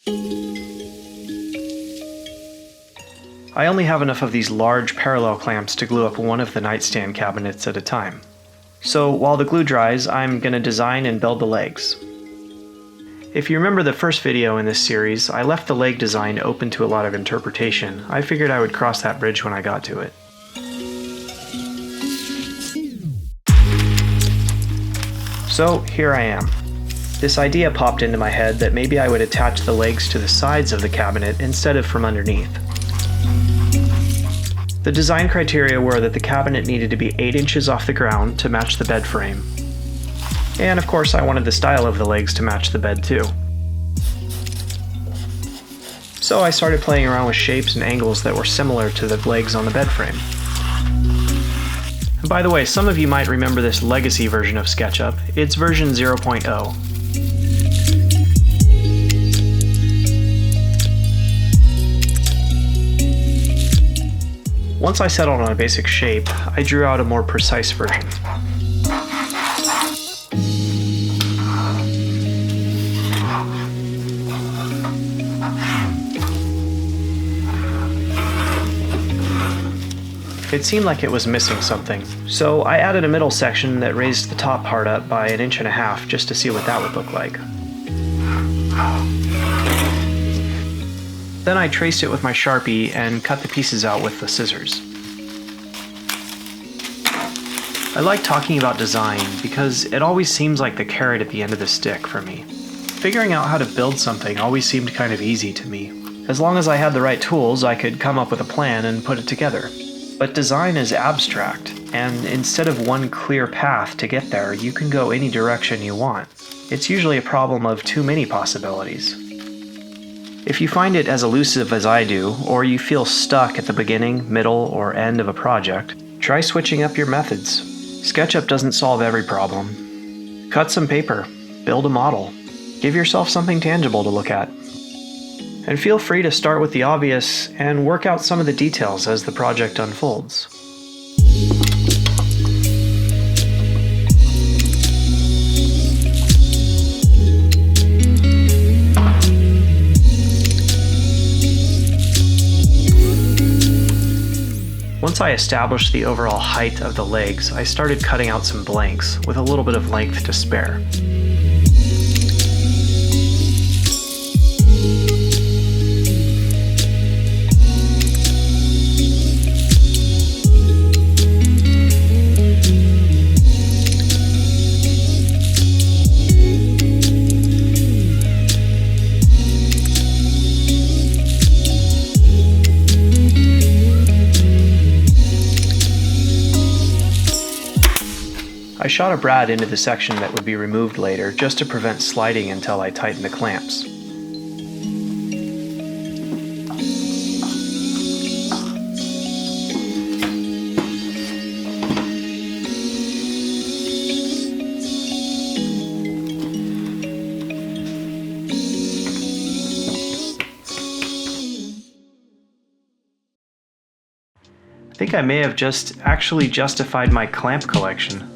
I only have enough of these large parallel clamps to glue up one of the nightstand cabinets at a time. So while the glue dries, I'm going to design and build the legs. If you remember the first video in this series, I left the leg design open to a lot of interpretation. I figured I would cross that bridge when I got to it. So here I am. This idea popped into my head that maybe I would attach the legs to the sides of the cabinet instead of from underneath. The design criteria were that the cabinet needed to be 8 inches off the ground to match the bed frame. And of course I wanted the style of the legs to match the bed too. So I started playing around with shapes and angles that were similar to the legs on the bed frame. And by the way, some of you might remember this legacy version of SketchUp. It's version 0.0. Once I settled on a basic shape, I drew out a more precise version. It seemed like it was missing something, so I added a middle section that raised the top part up by 1.5 inches just to see what that would look like. Then I traced it with my Sharpie and cut the pieces out with the scissors. I like talking about design because it always seems like the carrot at the end of the stick for me. Figuring out how to build something always seemed kind of easy to me. As long as I had the right tools, I could come up with a plan and put it together. But design is abstract, and instead of one clear path to get there, you can go any direction you want. It's usually a problem of too many possibilities. If you find it as elusive as I do, or you feel stuck at the beginning, middle, or end of a project, try switching up your methods. SketchUp doesn't solve every problem. Cut some paper, build a model, give yourself something tangible to look at. And feel free to start with the obvious and work out some of the details as the project unfolds. Once I established the overall height of the legs, I started cutting out some blanks with a little bit of length to spare. I shot a brad into the section that would be removed later just to prevent sliding until I tightened the clamps. I think I may have just actually justified my clamp collection.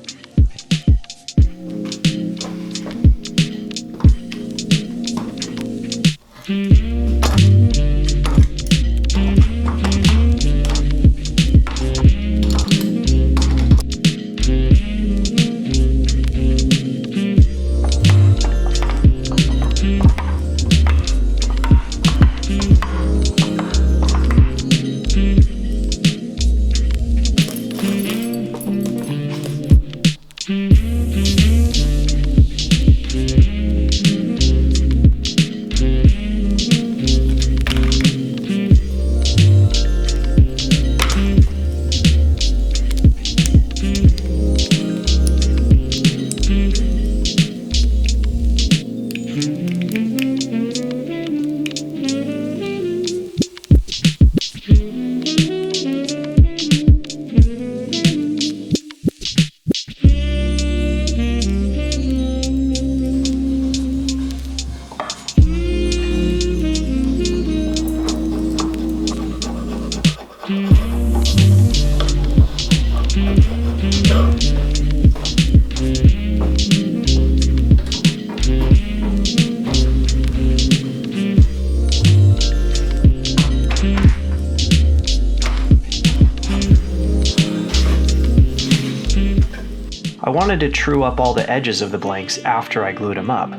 wanted to true up all the edges of the blanks after I glued them up.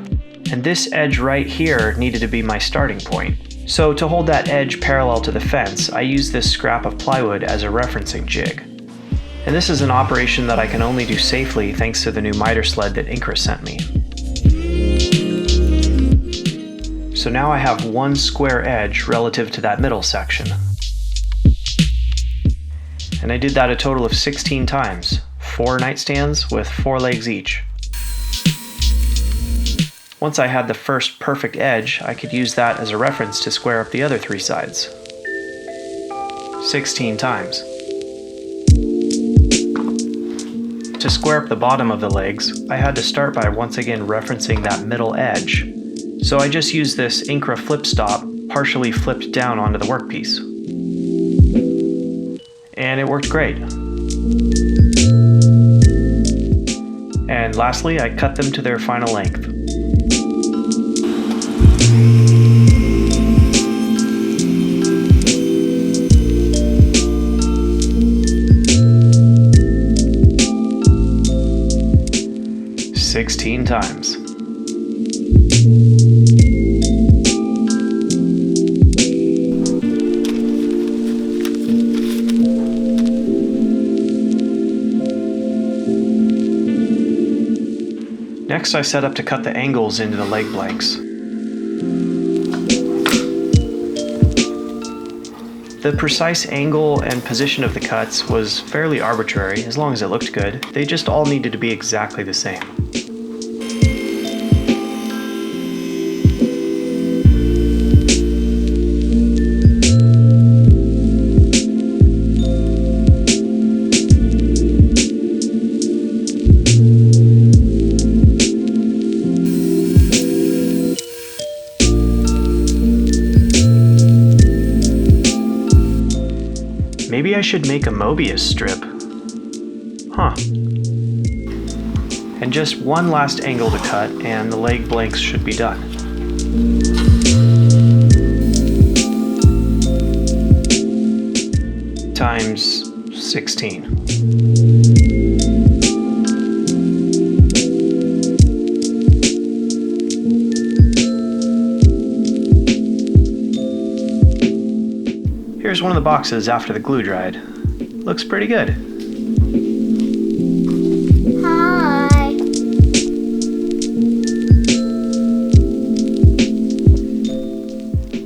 And this edge right here needed to be my starting point. So to hold that edge parallel to the fence, I used this scrap of plywood as a referencing jig. And this is an operation that I can only do safely thanks to the new miter sled that Inkra sent me. So now I have one square edge relative to that middle section. And I did that a total of 16 times, 4 nightstands with 4 legs each. Once I had the first perfect edge, I could use that as a reference to square up the other 3 sides. 16 times. To square up the bottom of the legs, I had to start by once again referencing that middle edge. So I just used this Inkra flip stop partially flipped down onto the workpiece. And it worked great. And lastly, I cut them to their final length. "16 times. Next, I set up to cut the angles into the leg blanks. The precise angle and position of the cuts was fairly arbitrary as long as it looked good. They just all needed to be exactly the same. Maybe I should make a Mobius strip. Huh. And just one last angle to cut, and the leg blanks should be done. Times 16. Here's one of the boxes after the glue dried. Looks pretty good. Hi.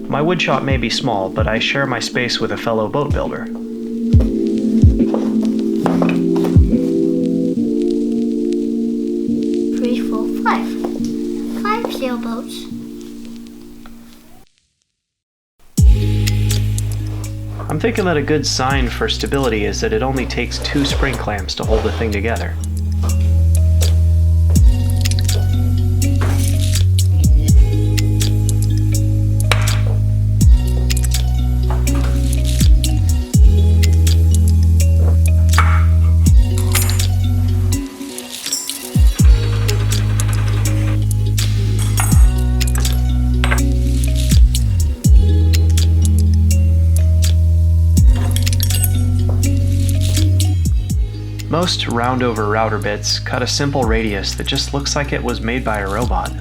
My woodshop may be small, but I share my space with a fellow boat builder. 3, 4, 5. 5 sailboats. I'm thinking that a good sign for stability is that it only takes 2 spring clamps to hold the thing together. Most round-over router bits cut a simple radius that just looks like it was made by a robot.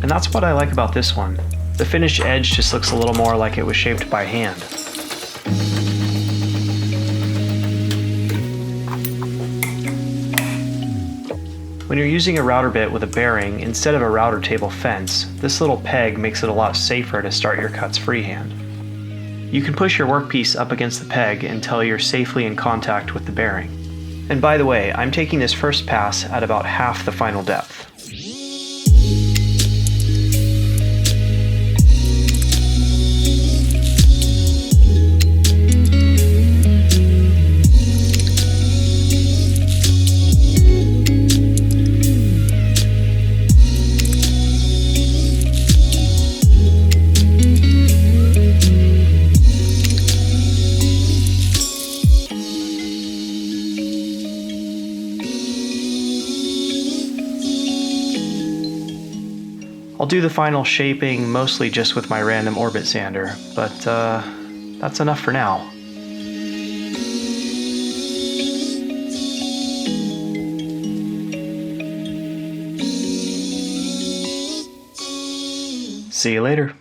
And that's what I like about this one. The finished edge just looks a little more like it was shaped by hand. When you're using a router bit with a bearing instead of a router table fence, this little peg makes it a lot safer to start your cuts freehand. You can push your workpiece up against the peg until you're safely in contact with the bearing. And by the way, I'm taking this first pass at about half the final depth. I'll do the final shaping mostly just with my random orbit sander, but that's enough for now. See you later.